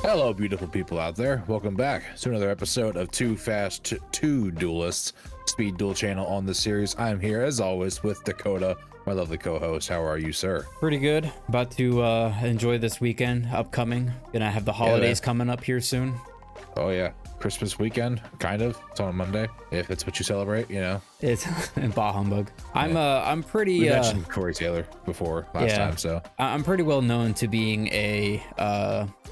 Hello, beautiful people out there. Welcome back to another episode of Too Fast to Duelists, Speed Duel channel on this series. I'm here, as always, with Dakota, my lovely co-host. How are you, sir? Pretty good. About to enjoy this weekend upcoming. Gonna have the holidays coming up here soon. Oh, yeah. Christmas weekend, kind of. It's on a Monday, if it's what you celebrate, you know. It's bah humbug. Yeah. I'm pretty. We mentioned Corey Taylor before last time, so I'm pretty well known to being a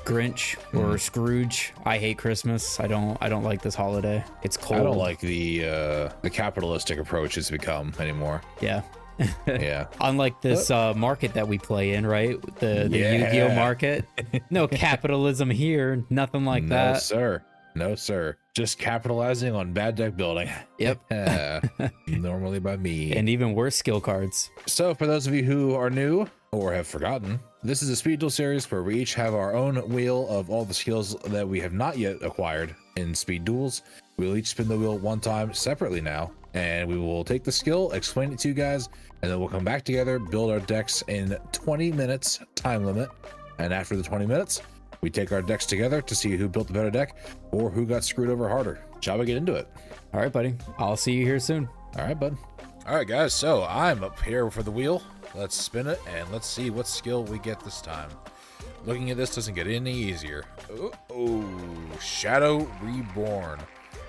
Grinch or Scrooge. I hate Christmas. I don't like this holiday. It's cold. I don't like the capitalistic approach it's become anymore. Yeah. Yeah. Unlike this market that we play in, right? The YuGiOh market. No capitalism here. Nothing like that. No, sir. No, sir. Just capitalizing on bad deck building. Yep. Normally by me. And even worse skill cards. So for those of you who are new or have forgotten, this is a Speed Duel series where we each have our own wheel of all the skills that we have not yet acquired in Speed Duels. We'll each spin the wheel one time separately now, and we will take the skill, explain it to you guys, and then we'll come back together, build our decks in 20 minutes time limit. And after the 20 minutes, we take our decks together to see who built the better deck or who got screwed over harder. Shall we get into it? All right, buddy. I'll see you here soon. All right, bud. All right, guys. So I'm up here for the wheel. Let's spin it and let's see what skill we get this time. Looking at this doesn't get any easier. Oh, Shadow Reborn.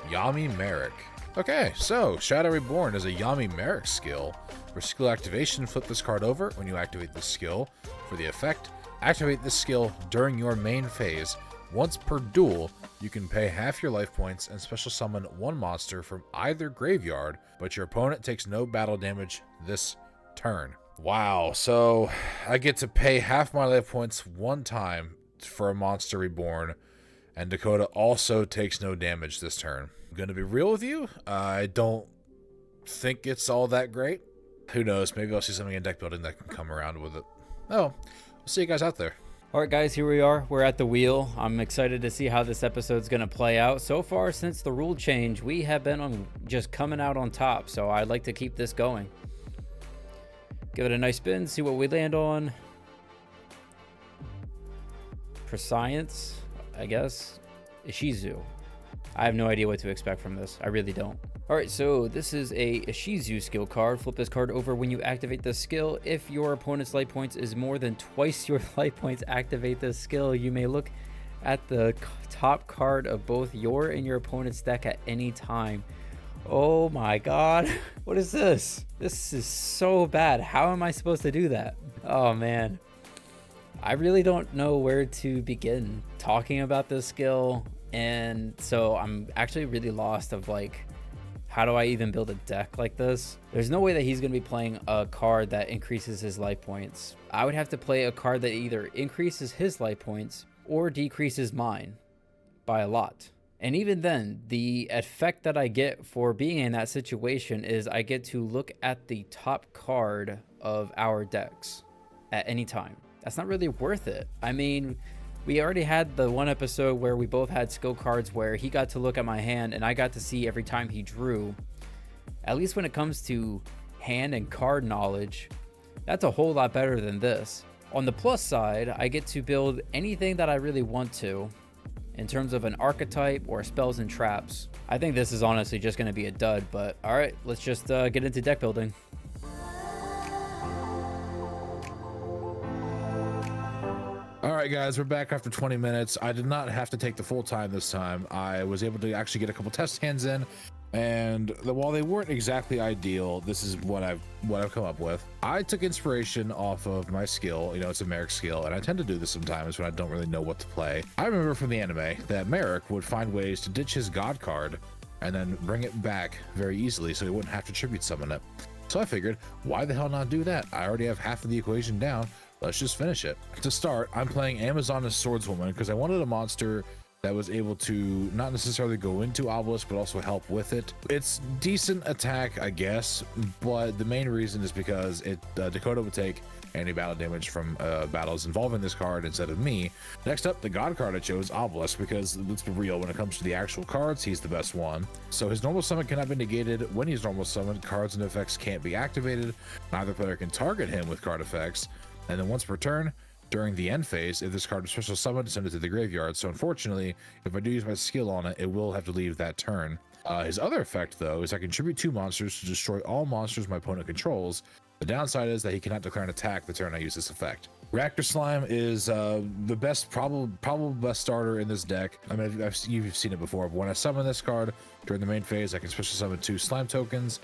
Yami Merrick. Okay, so Shadow Reborn is a Yami Merrick skill. For skill activation, flip this card over when you activate this skill. For the effect, activate this skill during your main phase. Once per duel, you can pay half your life points and special summon one monster from either graveyard, but your opponent takes no battle damage this turn. Wow, so I get to pay half my life points one time for a monster reborn, and Dakota also takes no damage this turn. I'm gonna be real with you, I don't think it's all that great. Who knows, maybe I'll see something in deck building that can come around with it. Oh, we'll see you guys out there. All right, guys, here we are. We're at the wheel. I'm excited to see how this episode's going to play out. So far, since the rule change, we have been on just coming out on top. So I'd like to keep this going. Give it a nice spin, see what we land on. Prescience, I guess. Ishizu. I have no idea what to expect from this. I really don't. All right, so this is a Ishizu skill card. Flip this card over when you activate this skill. If your opponent's life points is more than twice your life points, activate this skill. You may look at the top card of both your and your opponent's deck at any time. Oh my God, what is this? This is so bad. How am I supposed to do that? Oh man, I really don't know where to begin talking about this skill. And so I'm actually really lost of like, how do I even build a deck like this? There's no way that he's going to be playing a card that increases his life points. I would have to play a card that either increases his life points or decreases mine by a lot. And even then, the effect that I get for being in that situation is I get to look at the top card of our decks at any time. That's not really worth it. I mean, we already had the one episode where we both had skill cards where he got to look at my hand and I got to see every time he drew. At least when it comes to hand and card knowledge, that's a whole lot better than this. On the plus side, I get to build anything that I really want to in terms of an archetype or spells and traps. I think this is honestly just going to be a dud, but all right, let's just get into deck building. All right, guys, we're back after 20 minutes. I did not have to take the full time this time. I was able to actually get a couple test hands in, and while they weren't exactly ideal, this is what I've come up with. I took inspiration off of my skill. You know, it's a Merrick skill, and I tend to do this sometimes when I don't really know what to play. I remember from the anime that Merrick would find ways to ditch his god card and then bring it back very easily so he wouldn't have to tribute summon it. So I figured, why the hell not do that? I already have half of the equation down. Let's just finish it. To start, I'm playing Amazon as Swordswoman because I wanted a monster that was able to not necessarily go into Obelisk, but also help with it. It's decent attack, I guess, but the main reason is because Dakota would take any battle damage from battles involving this card instead of me. Next up, the god card I chose, Obelisk, because let's be real, when it comes to the actual cards, he's the best one. So his normal summon cannot be negated. When he's normal summoned, cards and effects can't be activated. Neither player can target him with card effects. And then once per turn, during the end phase. If this card is special summoned, send it to the graveyard. So unfortunately, if I do use my skill on it, it will have to leave that turn. His other effect, though, is I contribute 2 monsters to destroy all monsters my opponent controls. The downside is that he cannot declare an attack the turn I use this effect. Reactor Slime is the best, probable best starter in this deck. I mean, you've seen it before, but when I summon this card during the main phase, I can special summon 2 slime tokens,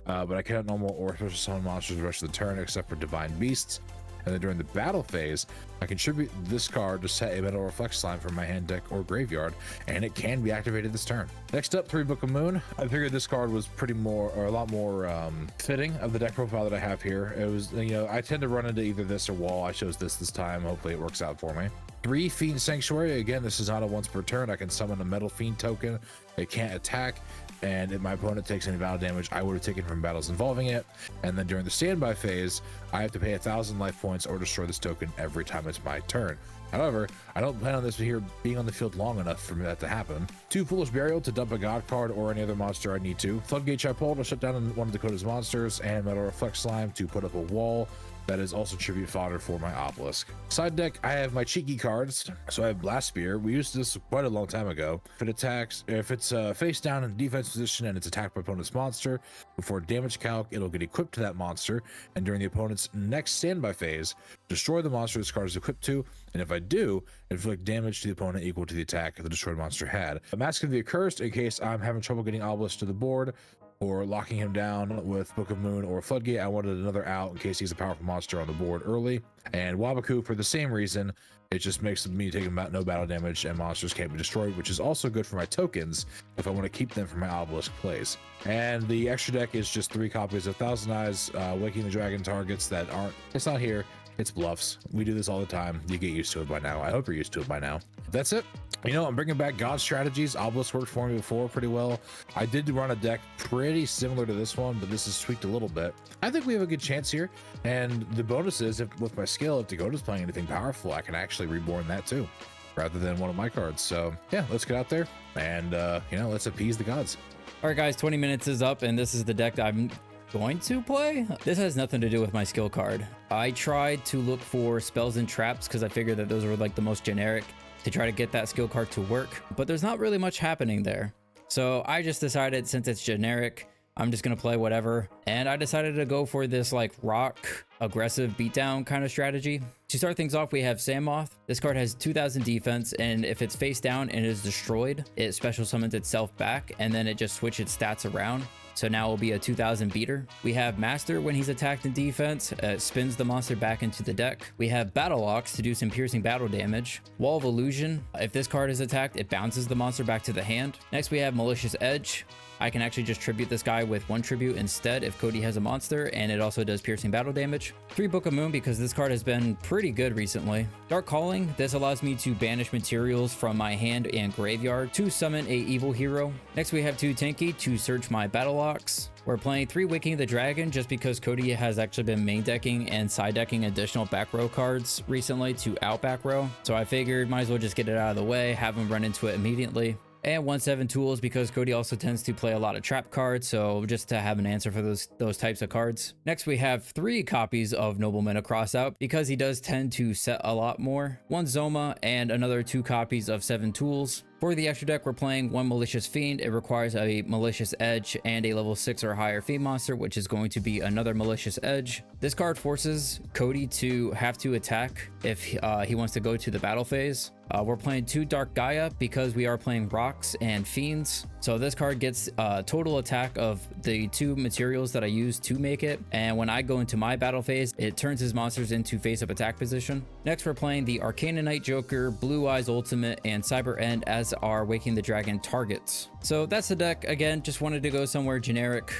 but I cannot normal or special summon monsters the rest of the turn except for Divine Beasts. And then during the battle phase, I contribute this card to set a Metal Reflect Slime from my hand, deck, or graveyard, and it can be activated this turn. Next up, 3 Book of Moon. I figured this card was a lot more fitting of the deck profile that I have here. It was, I tend to run into either this or Wall. I chose this time. Hopefully it works out for me. 3 Fiend Sanctuary. Again, this is not a once per turn. I can summon a Metal Fiend token. It can't attack. And if my opponent takes any battle damage, I would have taken from battles involving it. And then during the standby phase, I have to pay 1,000 life points or destroy this token every time it's my turn. However, I don't plan on this here being on the field long enough for that to happen. 2 Foolish Burial to dump a god card or any other monster I need to. Floodgate Chapel to shut down one of Dakota's monsters, and Metal Reflect Slime to put up a wall. That is also tribute fodder for my obelisk. Side deck, I have my cheeky cards. So I have Blast Spear. We used this quite a long time ago. If it's face down in defense position and it's attacked by opponent's monster, before damage calc, it'll get equipped to that monster. And during the opponent's next standby phase, destroy the monster this card is equipped to. And if I do, inflict damage to the opponent equal to the attack the destroyed monster had. A Mask of the Accursed in case I'm having trouble getting obelisk to the board, or locking him down with Book of Moon or Floodgate. I wanted another out in case he's a powerful monster on the board early. And Wabaku for the same reason. It just makes me take no battle damage and monsters can't be destroyed, which is also good for my tokens if I want to keep them for my obelisk plays. And the extra deck is just 3 copies of Thousand Eyes, Waking the Dragon targets that aren't, it's not here. It's bluffs. We do this all the time. You get used to it by now. I hope you're used to it by now. That's it. I'm bringing back God strategies. Obelisk worked for me before pretty well. I did run a deck pretty similar to this one, but this is tweaked a little bit. I think we have a good chance here. And the bonus is, with my skill, if Dakota's playing anything powerful, I can actually reborn that too, rather than one of my cards. So yeah, let's get out there and let's appease the gods. All right, guys, 20 minutes is up, and this is the deck I'm going to play. This has nothing to do with my skill card. I tried to look for spells and traps because I figured that those were like the most generic to try to get that skill card to work, but there's not really much happening there. So I just decided, since it's generic, I'm just gonna play whatever, and I decided to go for this like rock aggressive beatdown kind of strategy. To start things off, we have Sandmoth. This card has 2,000 defense, and if it's face down and is destroyed, it special summons itself back, and then it just switches its stats around. So now it will be a 2,000 beater. We have Master. When he's attacked in defense, spins the monster back into the deck. We have Battle Ox to do some piercing battle damage. Wall of Illusion. If this card is attacked, it bounces the monster back to the hand. Next, we have Malicious Edge. I can actually just tribute this guy with 1 tribute instead if Cody has a monster, and it also does piercing battle damage. 3 Book of Moon, because this card has been pretty good recently. Dark Calling. This allows me to banish materials from my hand and graveyard to summon a evil hero. Next, we have 2 Tinky to search my Battle Ox. We're playing 3 Waking the Dragon just because Cody has actually been main decking and side decking additional back row cards recently to out back row. So I figured might as well just get it out of the way, have him run into it immediately. And 1/7 Tools because Cody also tends to play a lot of trap cards, so just to have an answer for those types of cards. Next, we have 3 copies of Nobleman across out because he does tend to set a lot more. 1 Zoma and another 2 copies of 7 Tools. For the extra deck, we're playing 1 Malicious Fiend. It requires a Malicious Edge and a level 6 or higher Fiend monster, which is going to be another Malicious Edge. This card forces Cody to have to attack if he wants to go to the battle phase. We're playing 2 Dark Gaia because we are playing rocks and fiends. So this card gets total attack of the 2 materials that I use to make it. And when I go into my battle phase, it turns his monsters into face-up attack position. Next, we're playing the Arcana Knight Joker, Blue Eyes Ultimate, and Cyber End as our Waking the Dragon targets. So that's the deck. Again, just wanted to go somewhere generic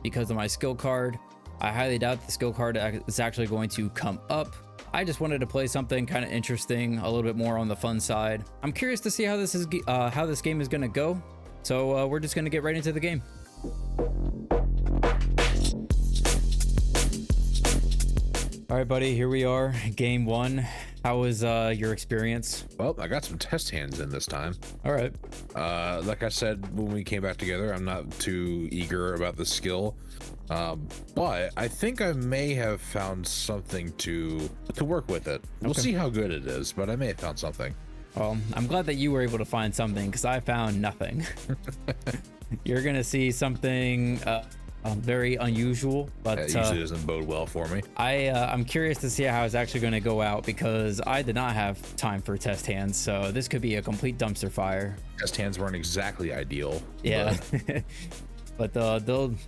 because of my skill card. I highly doubt the skill card is actually going to come up. I just wanted to play something kind of interesting, a little bit more on the fun side. I'm curious to see how this game is going to go. So we're just going to get right into the game. All right, buddy, here we are, game 1. How was your experience? Well, I got some test hands in this time. All right. Like I said when we came back together, I'm not too eager about the skill. But I think I may have found something to work with it. We'll see how good it is, but I may have found something. Well, I'm glad that you were able to find something because I found nothing. You're gonna see something very unusual, but it usually doesn't bode well for me. I'm curious to see how it's actually going to go out because I did not have time for test hands, so this could be a complete dumpster fire. Test hands weren't exactly ideal. Yeah, but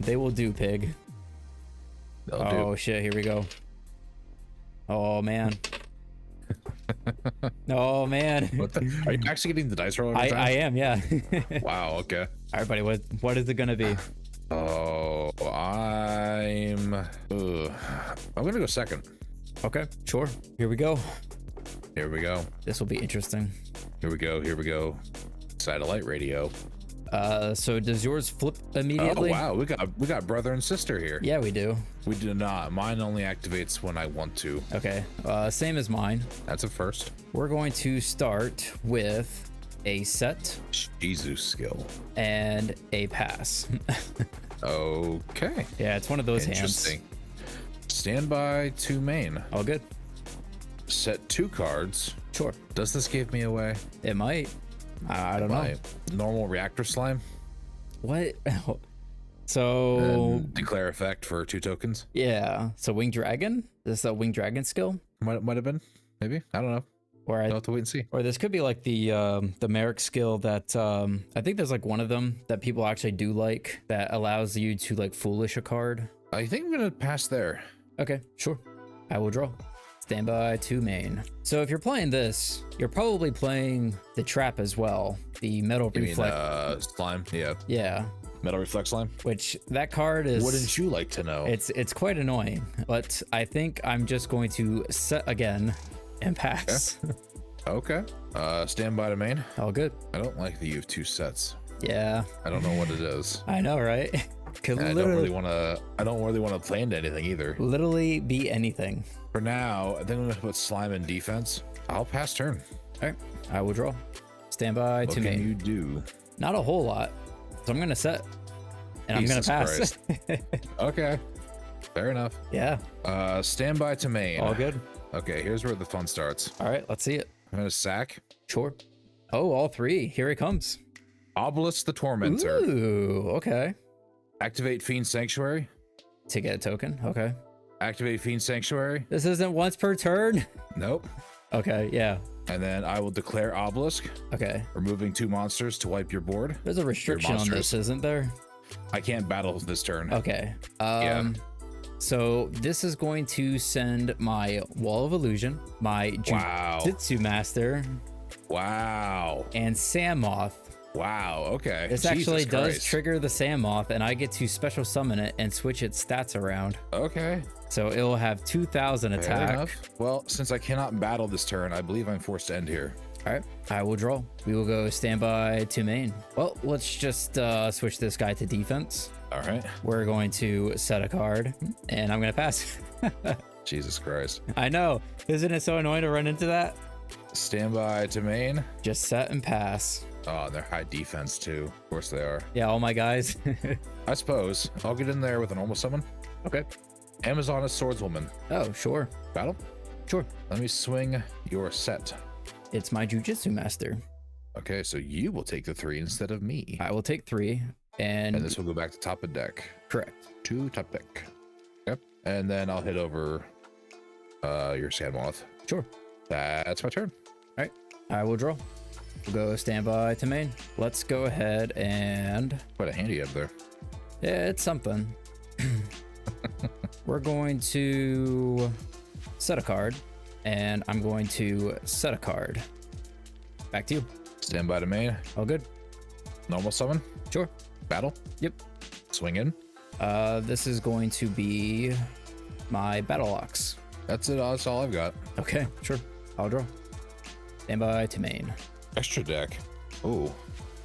they will do, pig. They'll do. Shit, here we go. Oh man. Oh man. Are you actually getting the dice roll every time? I am, yeah. Wow, okay. All right, buddy, what is it gonna be? Oh, I'm gonna go second. Okay, sure. Here we go. Here we go. This will be interesting. Here we go. Here we go. Satellite radio. So does yours flip immediately? Oh wow, we got brother and sister here. Yeah, we do. We do not. Mine only activates when I want to. Okay, same as mine. That's a first. We're going to start with a set Jesus skill and a pass. Okay. Yeah, it's one of those hands. Interesting. Standby to main. All good. Set 2 cards. Sure. Does this give me away? It might. I don't know. Normal reactor slime. What? So And declare effect for 2 tokens. yeah. So winged dragon. Is this a winged dragon skill? Might have been. Maybe. I don't know. Or I'll have to wait and see. or this could be like the Merrick skill that I think there's like one of them that people actually do like that allows you to like foolish a card. I think I'm gonna pass there. Okay, sure. I will draw. Standby to main. So if you're playing this, you're probably playing the trap as well. The metal reflect. Slime. Yeah. Yeah. Metal reflect slime. Which that card is. Wouldn't you like to know? It's quite annoying, but I think I'm just going to set again and pass. Okay. Standby to main. All good. I don't like that you have 2 sets. Yeah. I don't know what it is. I know, right? Could I don't really want to play into anything either. Literally be anything. For now, I think I'm gonna put slime in defense. I'll pass turn. All right, I will draw. Standby What to can main. you do? Not a whole lot, so I'm gonna set, and Jesus I'm gonna pass. Okay, fair enough. Yeah, Standby to main. all good. Okay, here's where the fun starts. All right, let's see it. I'm gonna sack Sure. Oh, all 3. Here it comes. Obelisk the Tormentor. Ooh, okay. Activate Fiend Sanctuary. To get a token. Okay. Activate Fiend Sanctuary. This isn't once per turn. Nope. Okay, yeah. And then I will declare Obelisk, Okay. removing 2 monsters to wipe your board. There's a restriction on this, isn't there? I can't battle this turn. Okay. Yeah. So this is going to send my Wall of Illusion, my Wow. Jujitsu Master, Wow. and Samoth. Wow. Okay. This Jesus actually does Christ. trigger the Samoth, and I get to special summon it and switch its stats around. Okay. So it'll have 2,000 Fair attack. enough. Well, since I cannot battle this turn, I believe I'm forced to end here. All right, I will draw. We will go standby to main. Well, let's just switch this guy to defense. All right. We're going to set a card, and I'm going to pass. Jesus Christ. I know. Isn't it so annoying to run into that? Standby to main. Just set and pass. Oh, they're high defense too. Of course they are. Yeah, all my guys. I suppose. I'll get in there with a normal summon. Okay. Amazoness Swordswoman. Oh, sure. Battle. Sure. Let me swing your set. It's my Jujitsu Master. Okay, so you will take the 3 instead of me. I will take 3, and And this will go back to top of deck. correct. To top deck. Yep. And then I'll hit over your Sandmoth. Sure. That's my turn. All right. I will draw. We'll go standby to main. Let's go ahead and Quite a handy up there. yeah, it's something. We're going to set a card, and I'm going to set a card. Back to you. Standby to main. All good. Normal summon. Sure. Battle. Yep. Swing in. This is going to be my Battle Ox. That's it. That's all I've got. Okay, sure. I'll draw. Standby to main. Extra deck. Ooh.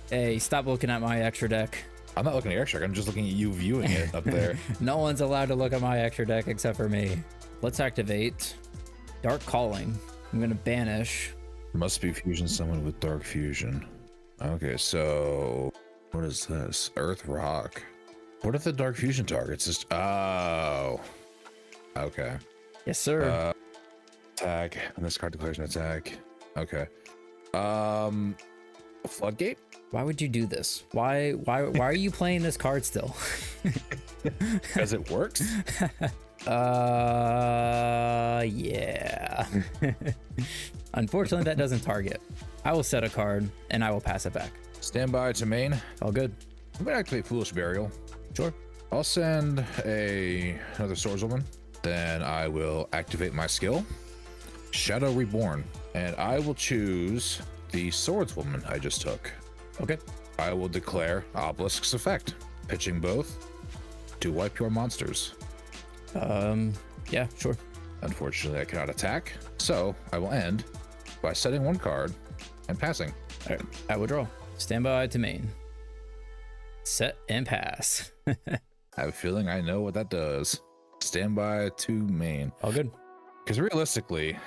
Hey, stop looking at my extra deck. I'm not looking at your extra deck. I'm just looking at you viewing it up there. No one's allowed to look at my extra deck except for me. Let's activate Dark Calling. I'm going to banish. Must be fusion summon with dark fusion. Okay, so what is this? Earth rock. What if the dark fusion targets just oh okay. Yes, sir. Attack, and this card declares an attack. Okay. Floodgate? Why would you do this? Why are you playing this card still? Because it works? Yeah. Unfortunately, that doesn't target. I will set a card and I will pass it back. Stand by to main. All good. I'm gonna activate Foolish Burial. Sure. I'll send another Swordswoman. Then I will activate my skill, Shadow Reborn, and I will choose the Swordswoman I just took. Okay. I will declare Obelisk's effect, pitching both to wipe your monsters. Yeah, sure. Unfortunately, I cannot attack, so I will end by setting one card and passing. All right, I will draw. Stand by to main. Set and pass. I have a feeling I know what that does. Stand by to main. All good. Because realistically,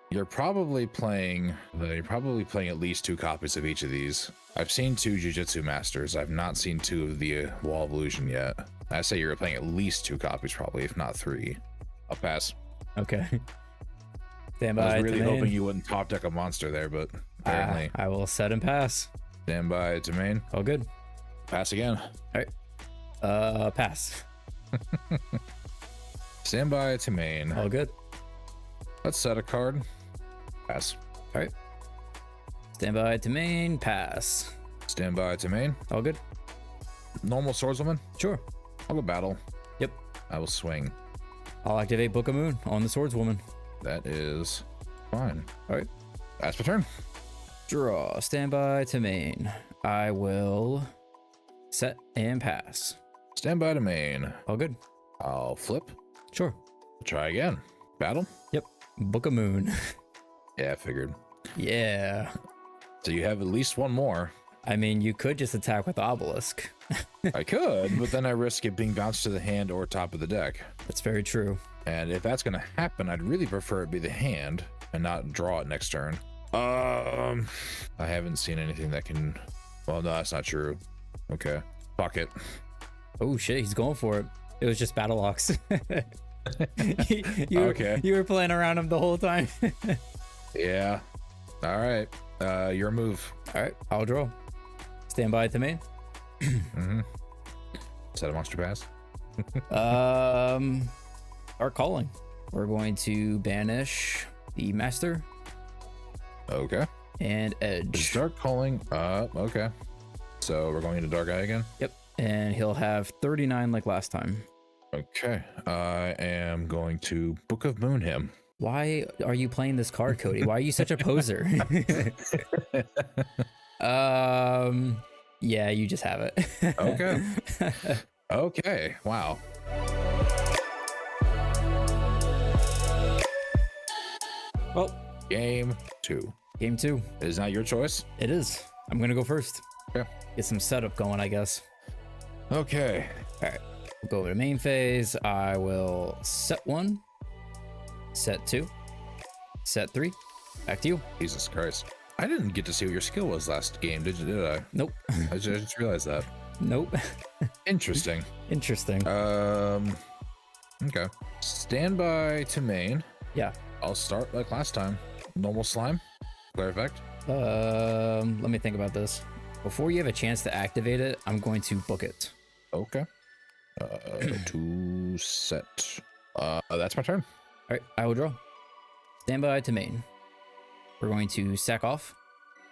you're probably playing at least 2 copies of each of these. I've seen 2 Jiu-Jitsu Masters. I've not seen 2 of the Wall of Illusion yet. I say you're playing at least 2 copies, probably, if not 3. I'll pass. Okay. Stand by. I was really to main. hoping you wouldn't top deck a monster there, but apparently. I will set and pass. Stand by to main. All good. Pass again. All right. Pass. Stand by to main. All good. Let's set a card. Pass. All right. Stand by to main. Pass. Stand by to main. All good. Normal Swordswoman. Sure. I'll go battle. Yep. I will swing. I'll activate Book of Moon on the Swordswoman. That is fine. All right. That's my turn. Draw. Stand by to main. I will set and pass. Stand by to main. All good. I'll flip. Sure. Try again. Battle. Yep. Book of Moon. Yeah, I figured. Yeah. So you have at least one more. I mean, you could just attack with Obelisk. I could, but then I risk it being bounced to the hand or top of the deck. That's very true. And if that's going to happen, I'd really prefer it be the hand and not draw it next turn. I haven't seen anything that can... Well, no, that's not true. Okay. Fuck it. Oh, shit. He's going for it. It was just Battle Ox. Okay. You were playing around him the whole time. Yeah. All right. Your move. All right. I'll draw. Stand by to main. Mm-hmm. Set a monster pass. Our calling. We're going to banish the Master Okay. and Edge. Dark calling. Okay. So we're going into Dark Eye again. Yep. And he'll have 39 like last time. Okay. I am going to Book of Moon him. Why are you playing this card, Cody? Why are you such a poser? Yeah, you just have it. Okay. Okay. Wow. Well, Game 2. game 2. It is now your choice. It is. I'm gonna go first. Okay. Get some setup going, I guess. Okay. All right. We'll go over to main phase. I will set 1, set 2, set 3. Back to you. Jesus Christ. I didn't get to see what your skill was last game, did I? Nope. I just realized that. Nope. Interesting. Interesting. Okay. Stand by to main. Yeah. I'll start like last time. Normal slime. Clear effect. Let me think about this. Before you have a chance to activate it, I'm going to book it. Okay. To set. That's my turn. All right, I will draw. Stand by to main. We're going to sack off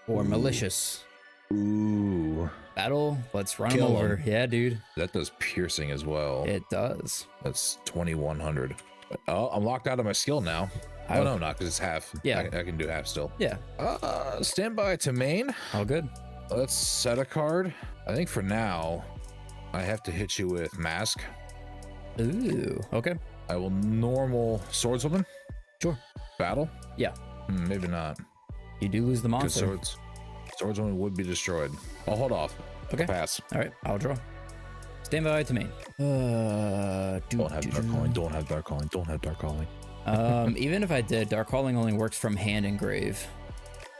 or malicious. Ooh. Battle. Let's run him Kill over. him. Yeah, dude. That does piercing as well. It does. That's 2100. Oh, I'm locked out of my skill now. Oh no, not because it's half. Yeah. I can do half still. Yeah. Stand by to main. All good. Let's set a card. I think for now, I have to hit you with Mask. Ooh. Okay. I will normal Swordswoman. Sure. Battle. Yeah. Maybe not. You do lose the Because monster. Swordswoman would be destroyed. I'll hold off. Okay. Pass. All right. I'll draw. Stand by to main. Don't have dark calling. Don't have dark calling. Don't have dark calling. Even if I did, dark calling only works from hand and grave.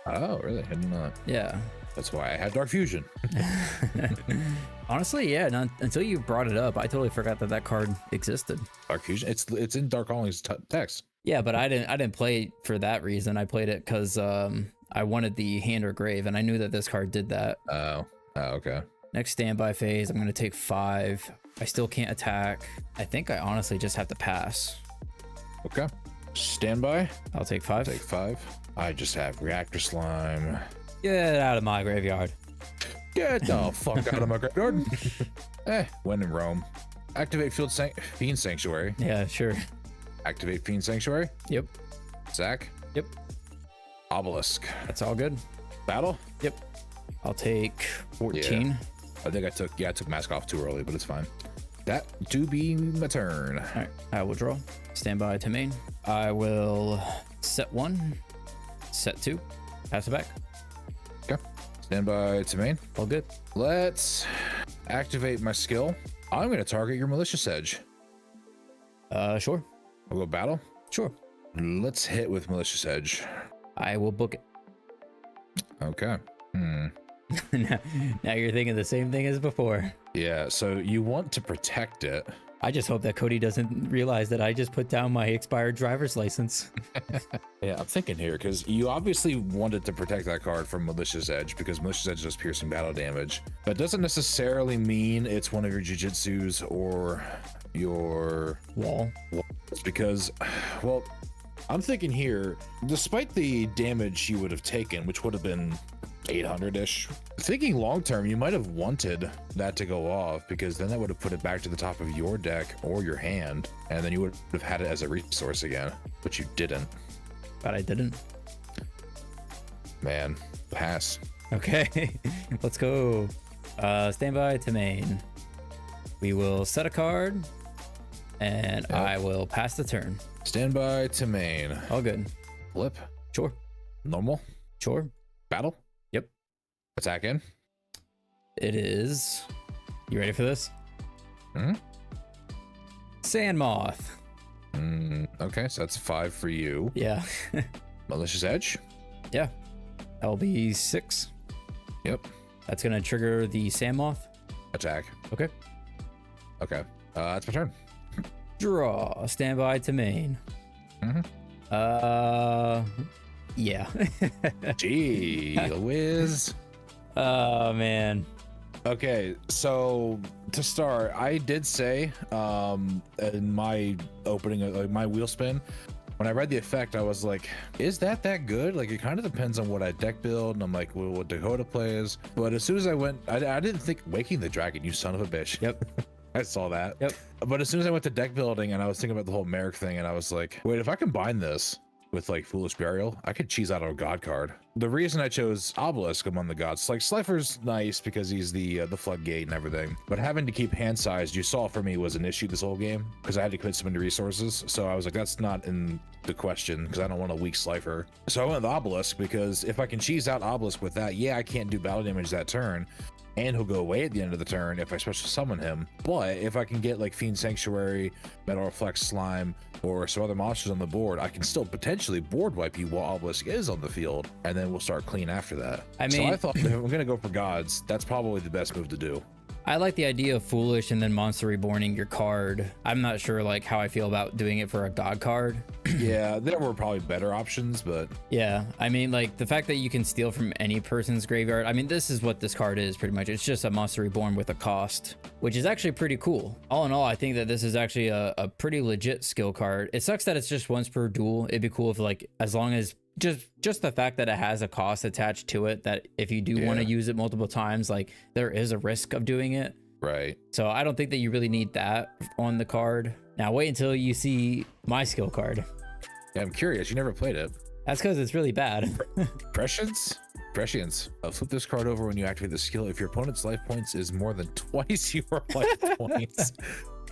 Oh, really? I did not. Yeah. That's why I had Dark Fusion. Honestly, yeah, not, until you brought it up, I totally forgot that that card existed. Dark Fusion, it's in Dark Only's text. Yeah, but I didn't play it for that reason. I played it because I wanted the Hand or Grave, and I knew that this card did that. Oh, okay. Next standby phase, I'm gonna take 5. I still can't attack. I think I honestly just have to pass. Okay. Standby. I'll take 5. Take 5. I just have Reactor Slime. Get out of my graveyard. Get the fuck out of my graveyard. When in Rome. Activate Fiend Sanctuary. Yeah, sure. Activate Fiend Sanctuary. Yep. Zach. Yep. Obelisk. That's all good. Battle. Yep. I'll take 14. Yeah. I think I took Mask off too early, but it's fine. That do be my turn. All right, I will draw. Standby to main. I will set 1, set 2, pass it back. Okay. Standby to main. All good. Let's activate my skill. I'm going to target your Malicious Edge. Sure. I'll go battle. Sure. Let's hit with Malicious Edge. I will book it. Okay. Now you're thinking the same thing as before. Yeah, so you want to protect it. I just hope that Cody doesn't realize that I just put down my expired driver's license. Yeah, I'm thinking here because you obviously wanted to protect that card from Malicious Edge because Malicious Edge does piercing battle damage. That doesn't necessarily mean it's one of your Jujitsus or your Wall. It's because, well, I'm thinking here, despite the damage you would have taken, which would have been 800-ish, thinking long term, you might have wanted that to go off because then that would have put it back to the top of your deck or your hand, and then you would have had it as a resource again, but you didn't. But I didn't. Man, pass. Okay, let's go. Standby to main. We will set a card, and I will pass the turn. Standby to main. All good. Flip. Sure. Normal. Sure. Battle. Yep. Attack in. It is. You ready for this? Hmm. Sand Moth. Okay, so that's 5 for you. Yeah. Malicious Edge. Yeah. That'll be 6. Yep. That's gonna trigger the Sand Moth. Attack. Okay. Okay. That's my turn. Draw. Standby to main. Yeah. Gee whiz. Oh man. Okay, so to start, I did say in my opening, my wheel spin, when I read the effect, I was like, is that good? Like, it kind of depends on what I deck build, and I'm like, well, what Dakota plays. But as soon as I went, I didn't think Waking the Dragon, you son of a bitch. Yep. I saw that. Yep. But as soon as I went to deck building and I was thinking about the whole Merrick thing, and I was like, wait, if I combine this with like Foolish Burial, I could cheese out a god card. The reason I chose Obelisk among the gods, like Slifer's nice because he's the floodgate and everything, but having to keep hand sized, you saw for me, was an issue this whole game because I had to commit so many resources. So I was like, that's not in the question because I don't want a weak Slifer. So I went with Obelisk because if I can cheese out Obelisk with that, yeah, I can't do battle damage that turn, and he'll go away at the end of the turn if I special summon him. But if I can get like Fiend Sanctuary, Metal Reflect Slime, or some other monsters on the board, I can still potentially board wipe you while Obelisk is on the field, and then we'll start clean after that. I mean, so I thought if I'm gonna go for gods, that's probably the best move to do. I like the idea of Foolish and then Monster Reborning your card. I'm not sure like how I feel about doing it for a god card. Yeah, there were probably better options, but yeah, I mean, like the fact that you can steal from any person's graveyard. I mean, this is what this card is pretty much. It's just a Monster Reborn with a cost, which is actually pretty cool. All in all, I think that this is actually a pretty legit skill card. It sucks that it's just once per duel. It'd be cool if like, as long as just the fact that it has a cost attached to it, that if you do want to use it multiple times, like there is a risk of doing it. Right. So I don't think that you really need that on the card. Now wait until you see my skill card. Yeah, I'm curious. You never played it. That's because it's really bad. Prescience. Flip this card over when you activate the skill. If your opponent's life points is more than twice your life points,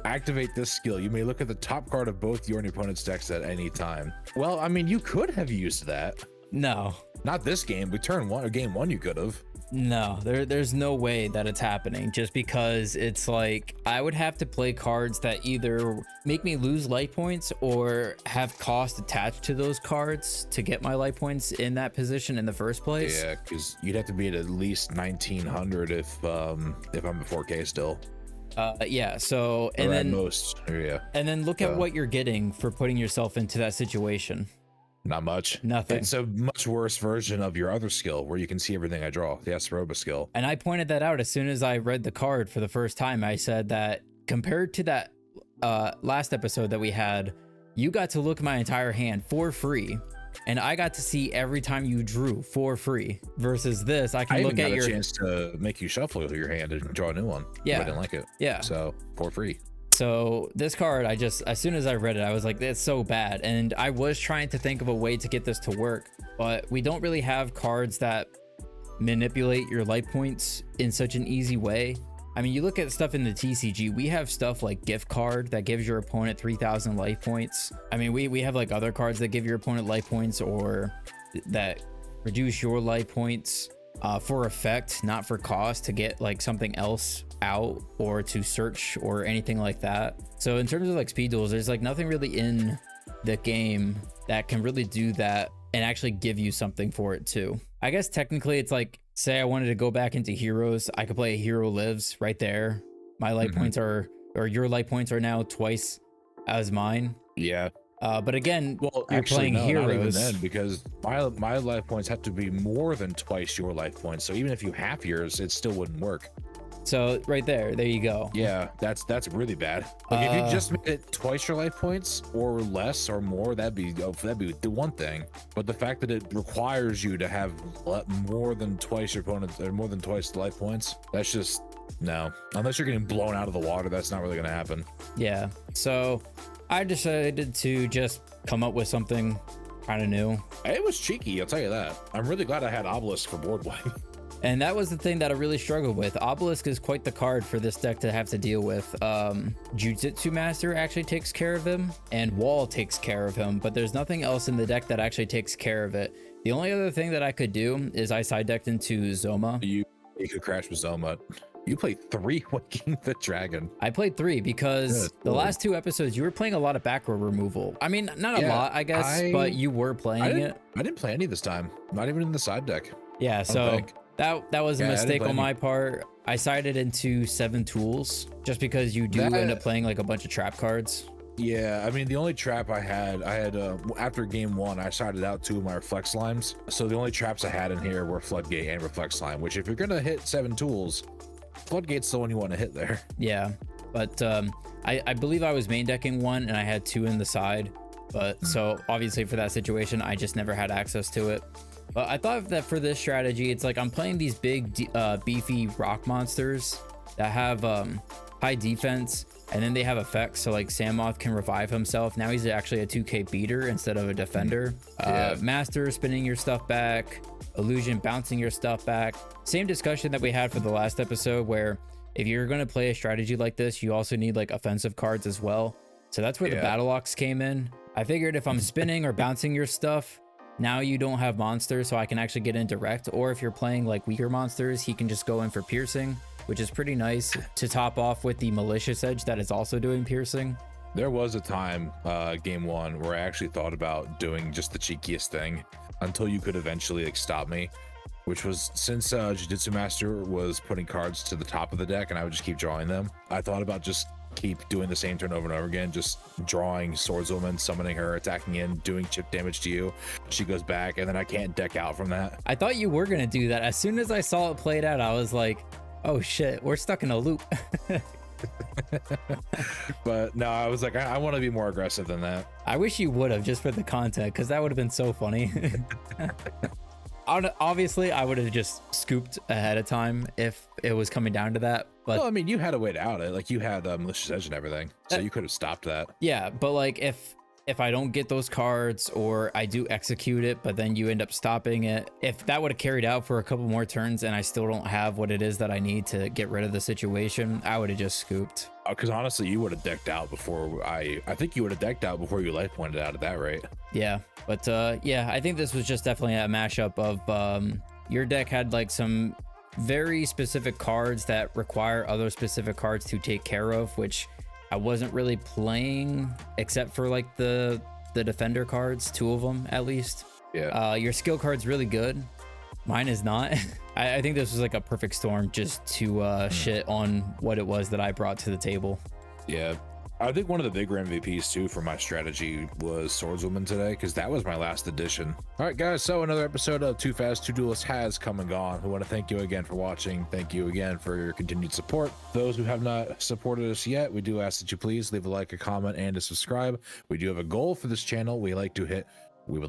activate this skill. You may look at the top card of both your and your opponent's decks at any time. Well, I mean, you could have used that. No. Not this game, but turn one or game one you could have. No, there's no way that it's happening, just because it's like I would have to play cards that either make me lose life points or have cost attached to those cards to get my life points in that position in the first place. Yeah, because you'd have to be at least 1900 if I'm at 4K still. Yeah, so and Or at then most, yeah, and then look at what you're getting for putting yourself into that situation. not much. Nothing. It's a much worse version of your other skill where you can see everything I draw, the Asaroba skill. And I pointed that out as soon as I read the card for the first time. I said that compared to that last episode that we had, you got to look at my entire hand for free, and I got to see every time you drew for free. Versus this, I can look at your chance to make you shuffle your hand and draw a new one. Yeah, if I didn't like it. Yeah, so for free. So this card, as soon as I read it, I was like, it's so bad. And I was trying to think of a way to get this to work, but we don't really have cards that manipulate your life points in such an easy way. I mean, you look at stuff in the TCG, we have stuff like gift card that gives your opponent 3,000 life points. I mean, we have like other cards that give your opponent life points or that reduce your life points for effect, not for cost, to get like something else out or to search or anything like that. So in terms of like speed duels, there's like nothing really in the game that can really do that and actually give you something for it too. I guess technically it's like, say I wanted to go back into heroes, I could play a hero lives right there. My life points are, or your life points are now twice as mine. Yeah. But again, well, you're actually, playing no, heroes. not even then, because my life points have to be more than twice your life points. So even if you half yours, it still wouldn't work. So right there you go. Yeah, that's really bad. Like if you just made it twice your life points or less or more, that'd be the one thing. But the fact that it requires you to have more than twice your opponent or more than twice the life points, that's just no. Unless you're getting blown out of the water, that's not really going to happen. Yeah. So I decided to just come up with something kind of new. It was cheeky, I'll tell you that. I'm really glad I had Obelisk for board wipe. And that was the thing that I really struggled with. Obelisk is quite the card for this deck to have to deal with. Jujitsu Master actually takes care of him, and Wall takes care of him, but there's nothing else in the deck that actually takes care of it. The only other thing that I could do is I side decked into Zoma. You could crash with Zoma. You played 3 Waking the Dragon. I played 3 because the last 2 episodes you were playing a lot of back row removal. I mean, not a lot, I guess, but you were playing it. I didn't play any this time, not even in the side deck. Yeah, so that was a mistake on my part. I sided into 7 tools just because you do end up playing like a bunch of trap cards. Yeah, I mean, the only trap I had after game 1, I sided out 2 of my Reflect Slimes. So the only traps I had in here were Floodgate and Reflect Slime, which if you're going to hit 7 tools, Floodgate's the one you want to hit there. Yeah, but I believe I was main decking 1 and I had 2 in the side. But so obviously for that situation, I just never had access to it. But I thought that for this strategy, it's like I'm playing these big beefy rock monsters that have high defense, and then they have effects. So like Sammoth can revive himself. Now he's actually a 2k beater instead of a defender. Master spinning your stuff back, Illusion bouncing your stuff back. Same discussion that we had for the last episode, where if you're going to play a strategy like this, you also need like offensive cards as well. So that's where the battle locks came in. I figured if I'm spinning or bouncing your stuff, now you don't have monsters, so I can actually get in direct. Or if you're playing like weaker monsters, he can just go in for piercing, which is pretty nice to top off with the malicious edge that is also doing piercing. There was a time, game 1, where I actually thought about doing just the cheekiest thing until you could eventually like stop me, which was since Jujitsu Master was putting cards to the top of the deck and I would just keep drawing them. I thought about just keep doing the same turn over and over again, just drawing Swordswoman, summoning her, attacking in, doing chip damage to you. She goes back, and then I can't deck out from that. I thought you were gonna do that. As soon as I saw it played out, I was like, oh shit, we're stuck in a loop. But no, I was like, I want to be more aggressive than that. I wish you would have, just for the content, because that would have been so funny. Obviously, I would have just scooped ahead of time if it was coming down to that. But well, I mean, you had a way to out it. Like you had malicious edge and everything, so you could have stopped that. Yeah, but like if I don't get those cards or I do execute it, but then you end up stopping it, if that would have carried out for a couple more turns and I still don't have what it is that I need to get rid of the situation, I would have just scooped. Because honestly, you would have decked out before I think you would have decked out before your life pointed out at that rate. Yeah, but yeah, I think this was just definitely a mashup of your deck had like some very specific cards that require other specific cards to take care of, which I wasn't really playing except for like the defender cards, 2 of them at least. Yeah. Your skill card's really good. Mine is not. I think this was like a perfect storm just to shit on what it was that I brought to the table. Yeah. I think one of the bigger MVPs too for my strategy was Swordswoman today, because that was my last edition. All right, guys, so another episode of Too Fast, Too Duelists has come and gone. We want to thank you again for watching. Thank you again for your continued support. Those who have not supported us yet, we do ask that you please leave a like, a comment, and a subscribe. We do have a goal for this channel. We would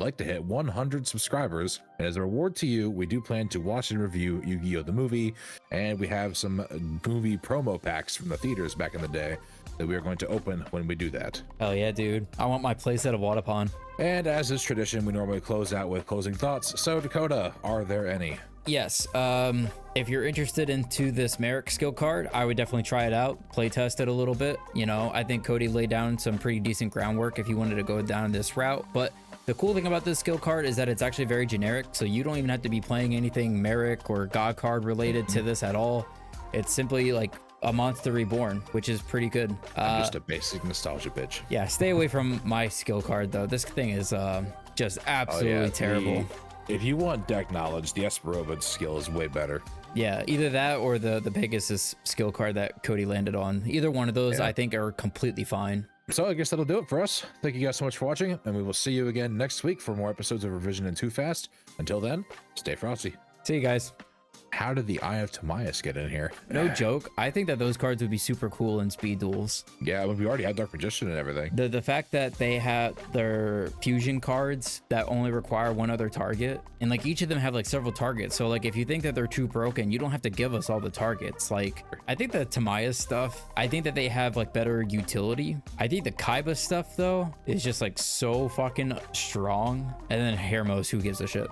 like to hit 100 subscribers, and as a reward to you, we do plan to watch and review Yu-Gi-Oh! The movie, and we have some movie promo packs from the theaters back in the day that we are going to open when we do that. Hell yeah, dude. I want my playset of Wadapon. And as is tradition, we normally close out with closing thoughts. So Dakota, are there any? Yes. If you're interested into this Merrick skill card, I would definitely try it out, play test it a little bit. You know, I think Cody laid down some pretty decent groundwork if you wanted to go down this route, but the cool thing about this skill card is that it's actually very generic, so you don't even have to be playing anything Merrick or God card related to this at all. It's simply like a monster reborn, which is pretty good. I'm just a basic nostalgia bitch. Yeah, stay away from my skill card though. This thing is just absolutely terrible. If you want deck knowledge, the Esperoba skill is way better. Yeah, either that or the Pegasus skill card that Cody landed on. Either one of those, I think, are completely fine. So I guess that'll do it for us. Thank you guys so much for watching, and we will see you again next week for more episodes of Revision and Too Fast. Until then, stay frosty. See you guys. How did the Eye of Timaeus get in here? No joke. I think that those cards would be super cool in Speed Duels. Yeah, we already had Dark Magician and everything. The fact that they have their fusion cards that only require one other target, and like each of them have like several targets. So like if you think that they're too broken, you don't have to give us all the targets. Like I think the Timaeus stuff, I think that they have like better utility. I think the Kaiba stuff though is just like so fucking strong. And then Hermos, who gives a shit?